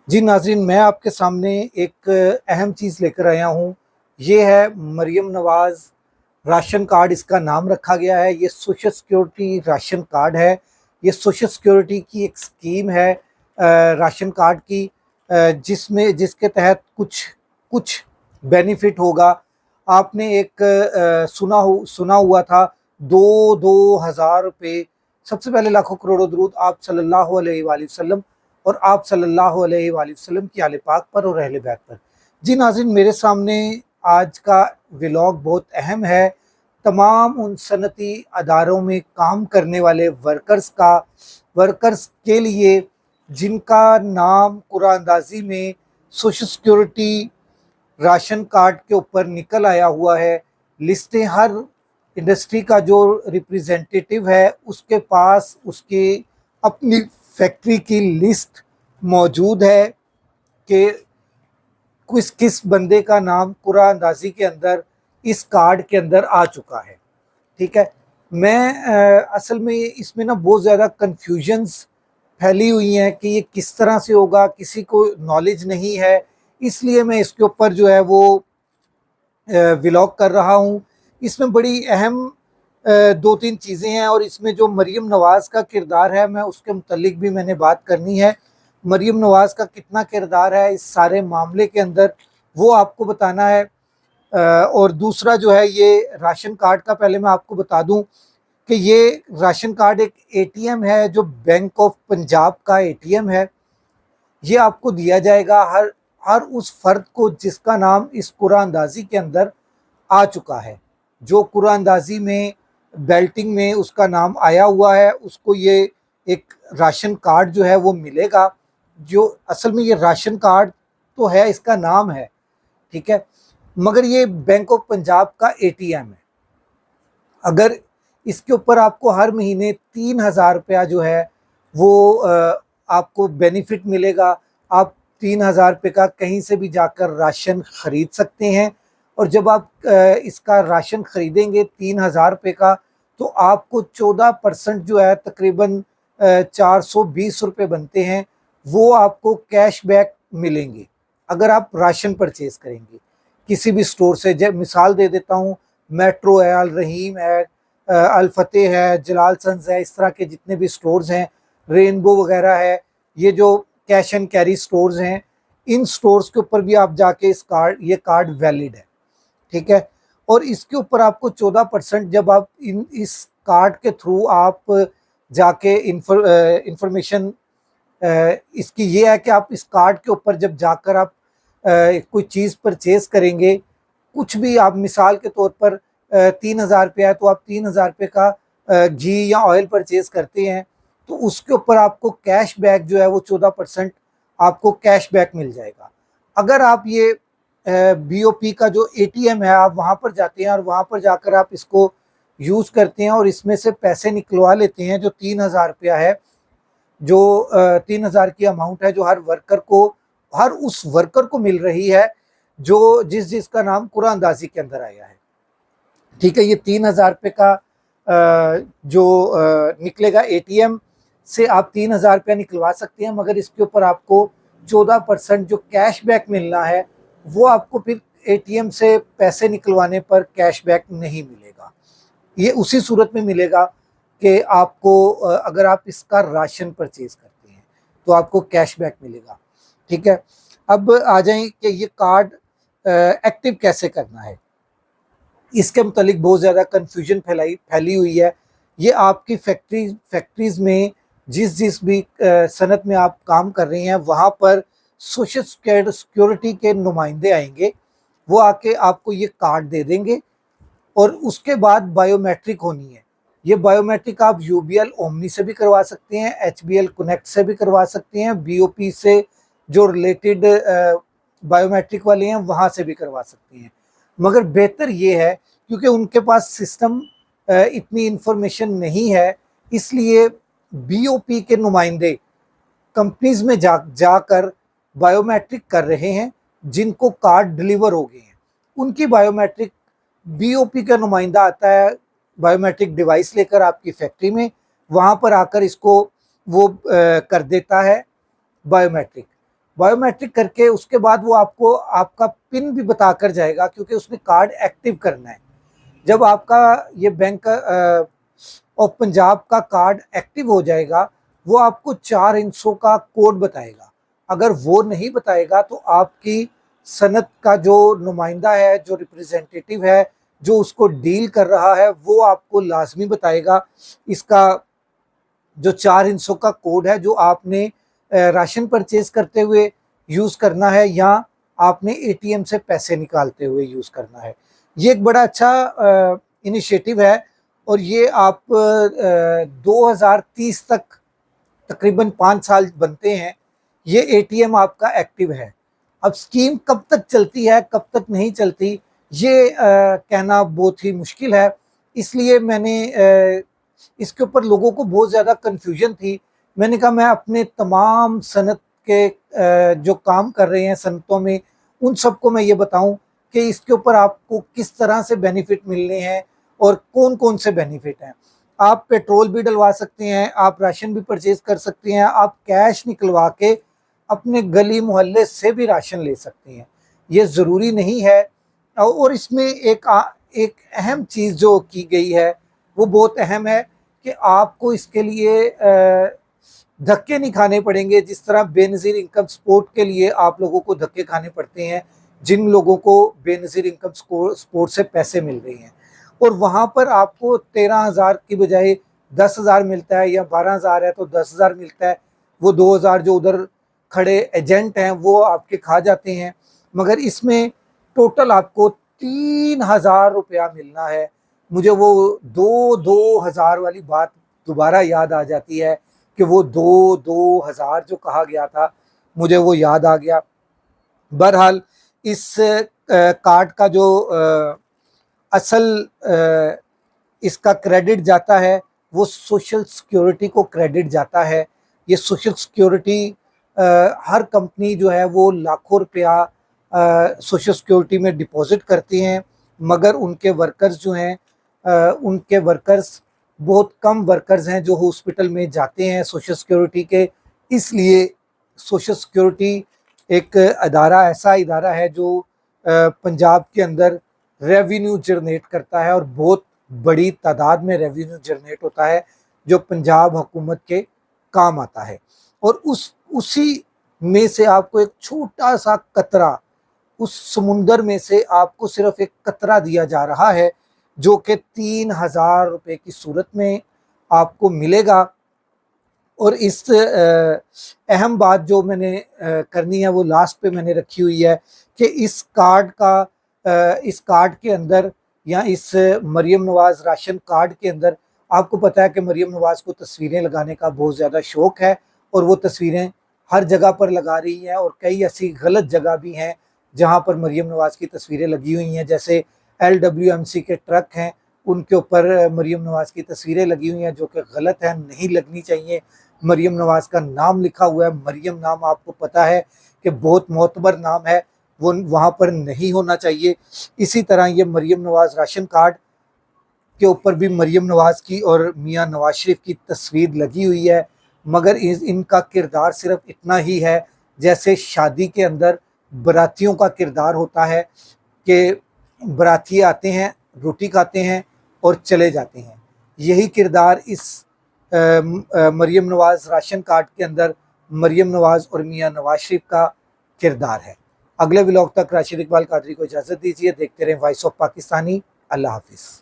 जी नाज़रीन, मैं आपके सामने एक अहम चीज़ लेकर आया हूँ। ये है मरियम नवाज़ राशन कार्ड, इसका नाम रखा गया है। ये सोशल सिक्योरिटी राशन कार्ड है। ये सोशल सिक्योरिटी की एक स्कीम है राशन कार्ड की, जिसके तहत कुछ कुछ बेनिफिट होगा। आपने एक सुना हुआ था, दो दो हज़ार रुपये। सबसे पहले लाखों करोड़ों दरूद आप सल्लल्लाहु अलैहि वसल्लम और आप सल्लल्लाहु अलैहि वसल्लम की आले पाक पर और अहले बैत पर। जी नाज़रीन, मेरे सामने आज का व्लॉग बहुत अहम है। तमाम उन सनती अदारों में काम करने वाले वर्कर्स के लिए जिनका नाम कुरानदाजी में सोशल सिक्योरिटी राशन कार्ड के ऊपर निकल आया हुआ है। लिस्टें हर इंडस्ट्री का जो रिप्रेजेंटेटिव है उसके पास उसकी अपनी फैक्ट्री की लिस्ट मौजूद है कि किस किस बंदे का नाम कुरानदाजी के अंदर इस कार्ड के अंदर आ चुका है। ठीक है। मैं असल में इसमें ना बहुत ज़्यादा कन्फ्यूजन्स फैली हुई हैं कि ये किस तरह से होगा, किसी को नॉलेज नहीं है। इसलिए मैं इसके ऊपर जो है वो व्लॉग कर रहा हूँ। इसमें बड़ी अहम दो तीन चीज़ें हैं और इसमें जो मरियम नवाज़ का किरदार है मैं उसके मुतल्लिक भी मैंने बात करनी है। मरियम नवाज़ का कितना किरदार है इस सारे मामले के अंदर, वो आपको बताना है। और दूसरा जो है, ये राशन कार्ड का पहले मैं आपको बता दूं कि ये राशन कार्ड एक एटीएम है, जो बैंक ऑफ पंजाब का एटीएम है। ये आपको दिया जाएगा हर हर उस फर्द को जिसका नाम इस कुरानदाजी के अंदर आ चुका है। जो कुरानदाजी में बेल्टिंग में उसका नाम आया हुआ है उसको ये एक राशन कार्ड जो है वो मिलेगा। जो असल में ये राशन कार्ड तो है, इसका नाम है, ठीक है, मगर ये बैंक ऑफ पंजाब का एटीएम है। अगर इसके ऊपर आपको हर महीने 3,000 रुपया जो है वो आपको बेनिफिट मिलेगा। आप 3,000 रुपये का कहीं से भी जाकर राशन खरीद सकते हैं। और जब आप इसका राशन खरीदेंगे 3,000 रुपये का, तो आपको 14% जो है, तकरीबन 420 रुपये बनते हैं, वो आपको कैशबैक मिलेंगे अगर आप राशन परचेज करेंगे किसी भी स्टोर से। जब मिसाल दे देता हूँ, मेट्रो है, अल रहीम है, अल फतेह है, जलाल सन्स है, इस तरह के जितने भी स्टोर्स हैं, रेनबो वगैरह है, ये जो कैश एंड कैरी स्टोर्स हैं, इन स्टोर्स के ऊपर भी आप जाके ये कार्ड वैलिड है, ठीक है। और इसके ऊपर आपको 14% जब आप इस कार्ड के थ्रू आप जाके इंफॉर्मेशन इसकी ये है कि आप इस कार्ड के ऊपर जब जाकर आप कोई चीज़ परचेज करेंगे, कुछ भी आप मिसाल के तौर पर 3,000 रुपया है तो आप 3,000 रुपये का घी या ऑयल परचेज करते हैं, तो उसके ऊपर आपको कैश बैक जो है वो 14% आपको कैश बैक मिल जाएगा। अगर आप ये बीओपी का जो एटीएम है, आप वहाँ पर जाते हैं और वहाँ पर जाकर आप इसको यूज़ करते हैं और इसमें से पैसे निकलवा लेते हैं, जो 3,000 रुपया है, जो 3,000 की अमाउंट है, जो हर उस वर्कर को मिल रही है जो जिसका नाम कुरानदाजी के अंदर आया है, ठीक है। ये 3,000 रुपये का जो निकलेगा एटीएम से, आप 3,000 रुपया निकलवा सकते हैं, मगर इसके ऊपर आपको 14% जो कैशबैक मिलना है वो आपको फिर एटीएम से पैसे निकलवाने पर कैशबैक नहीं मिलेगा। ये उसी सूरत में मिलेगा कि आपको अगर आप इसका राशन परचेज करते हैं तो आपको कैशबैक मिलेगा, ठीक है। अब आ जाएं कि ये कार्ड एक्टिव कैसे करना है। इसके मुतालिक बहुत ज़्यादा कन्फ्यूजन फैली हुई है। ये आपकी फैक्ट्रीज़ में जिस भी सनत में आप काम कर रहे हैं, वहाँ पर सोशल सिक्योरिटी के नुमाइंदे आएंगे। वो आके आपको ये कार्ड दे देंगे और उसके बाद बायोमेट्रिक होनी है। ये बायोमेट्रिक आप यूबीएल ओमनी से भी करवा सकते हैं, एचबीएल कनेक्ट से भी करवा सकते हैं, बीओपी से जो रिलेटेड बायोमेट्रिक वाले हैं वहाँ से भी करवा सकते हैं। मगर बेहतर ये है, क्योंकि उनके पास सिस्टम इतनी इंफॉर्मेशन नहीं है, इसलिए बीओपी के नुमाइंदे कंपनीज में जाकर बायोमेट्रिक कर रहे हैं। जिनको कार्ड डिलीवर हो गए हैं उनकी बायोमेट्रिक, बीओपी का नुमाइंदा आता है बायोमेट्रिक डिवाइस लेकर आपकी फैक्ट्री में, वहाँ पर आकर इसको वो कर देता है बायोमेट्रिक। बायोमेट्रिक करके उसके बाद वो आपको आपका पिन भी बता कर जाएगा, क्योंकि उसने कार्ड एक्टिव करना है। जब आपका ये बैंक ऑफ पंजाब का कार्ड एक्टिव हो जाएगा, वो आपको 4 हिस्सों का कोड बताएगा। अगर वो नहीं बताएगा तो आपकी सनत का जो नुमाइंदा है, जो रिप्रेजेंटेटिव है, जो उसको डील कर रहा है, वो आपको लाजमी बताएगा इसका जो 4 हिस्सों का कोड है, जो आपने राशन परचेज करते हुए यूज़ करना है या आपने एटीएम से पैसे निकालते हुए यूज़ करना है। ये एक बड़ा अच्छा इनिशिएटिव है और ये आप 2030 तक, तकरीबन 5 साल बनते हैं, ये एटीएम आपका एक्टिव है। अब स्कीम कब तक चलती है, कब तक नहीं चलती, ये कहना बहुत ही मुश्किल है। इसलिए मैंने इसके ऊपर लोगों को बहुत ज़्यादा कन्फ्यूजन थी। मैंने कहा मैं अपने तमाम सनत के जो काम कर रहे हैं सनतों में, उन सबको मैं ये बताऊं कि इसके ऊपर आपको किस तरह से बेनिफिट मिलने हैं और कौन कौन से बेनिफिट हैं। आप पेट्रोल भी डलवा सकते हैं, आप राशन भी परचेज कर सकते हैं, आप कैश निकलवा के अपने गली मोहल्ले से भी राशन ले सकते हैं। ये ज़रूरी नहीं है। और इसमें एक अहम चीज़ जो की गई है वो बहुत अहम है कि आपको इसके लिए धक्के नहीं खाने पड़ेंगे। जिस तरह बेनज़ीर इनकम सपोर्ट के लिए आप लोगों को धक्के खाने पड़ते हैं, जिन लोगों को बेनज़ीर इनकम सपोर्ट से पैसे मिल रहे हैं, और वहाँ पर आपको 13,000 की बजाय 10,000 मिलता है, या 12,000 है तो 10,000 मिलता है। वो 2,000 जो उधर खड़े एजेंट हैं वो आपके खा जाते हैं। मगर इसमें टोटल आपको 3,000 रुपया मिलना है। मुझे वो 2,000 वाली बात दोबारा याद आ जाती है कि वो 2,000 जो कहा गया था, मुझे वो याद आ गया। बहरहाल इस कार्ड का जो असल इसका क्रेडिट जाता है वो सोशल सिक्योरिटी को क्रेडिट जाता है। ये सोशल सिक्योरिटी हर कंपनी जो है वो लाखों रुपया सोशल सिक्योरिटी में डिपॉजिट करती हैं, मगर उनके वर्कर्स जो हैं उनके वर्कर्स बहुत कम वर्कर्स हैं जो हॉस्पिटल में जाते हैं सोशल सिक्योरिटी के। इसलिए सोशल सिक्योरिटी एक अदारा, ऐसा इदारा है जो पंजाब के अंदर रेवेन्यू जनरेट करता है, और बहुत बड़ी तादाद में रेवेन्यू जनरेट होता है जो पंजाब हुकूमत के काम आता है। और उसी में से आपको एक छोटा सा कतरा, उस समुंदर में से आपको सिर्फ एक कतरा दिया जा रहा है, जो कि 3,000 रुपये की सूरत में आपको मिलेगा। और इस अहम बात जो मैंने करनी है वो लास्ट पे मैंने रखी हुई है कि इस कार्ड के अंदर, या इस मरियम नवाज़ राशन कार्ड के अंदर, आपको पता है कि मरियम नवाज़ को तस्वीरें लगाने का बहुत ज़्यादा शौक़ है, और वो तस्वीरें हर जगह पर लगा रही हैं, और कई ऐसी गलत जगह भी हैं जहाँ पर मरियम नवाज़ की तस्वीरें लगी हुई हैं। जैसे LWMC के ट्रक हैं, उनके ऊपर मरियम नवाज़ की तस्वीरें लगी हुई हैं, जो कि गलत है, नहीं लगनी चाहिए। मरियम नवाज़ का नाम लिखा हुआ है, मरियम नाम आपको पता है कि बहुत मोतबर नाम है, वो वहाँ पर नहीं होना चाहिए। इसी तरह ये मरियम नवाज़ राशन कार्ड के ऊपर भी मरियम नवाज़ की और मियाँ नवाज शरीफ की तस्वीर लगी हुई है, मगर इनका किरदार सिर्फ इतना ही है जैसे शादी के अंदर बरातियों का किरदार होता है कि बराती आते हैं, रोटी खाते हैं और चले जाते हैं। यही किरदार इस मरियम नवाज़ राशन कार्ड के अंदर मरियम नवाज़ और मियाँ नवाज शरीफ का किरदार है। अगले व्लॉग तक राशिद इकबाल कादरी को इजाज़त दीजिए। देखते रहें वॉइस ऑफ पाकिस्तानी। अल्लाह हाफिज़।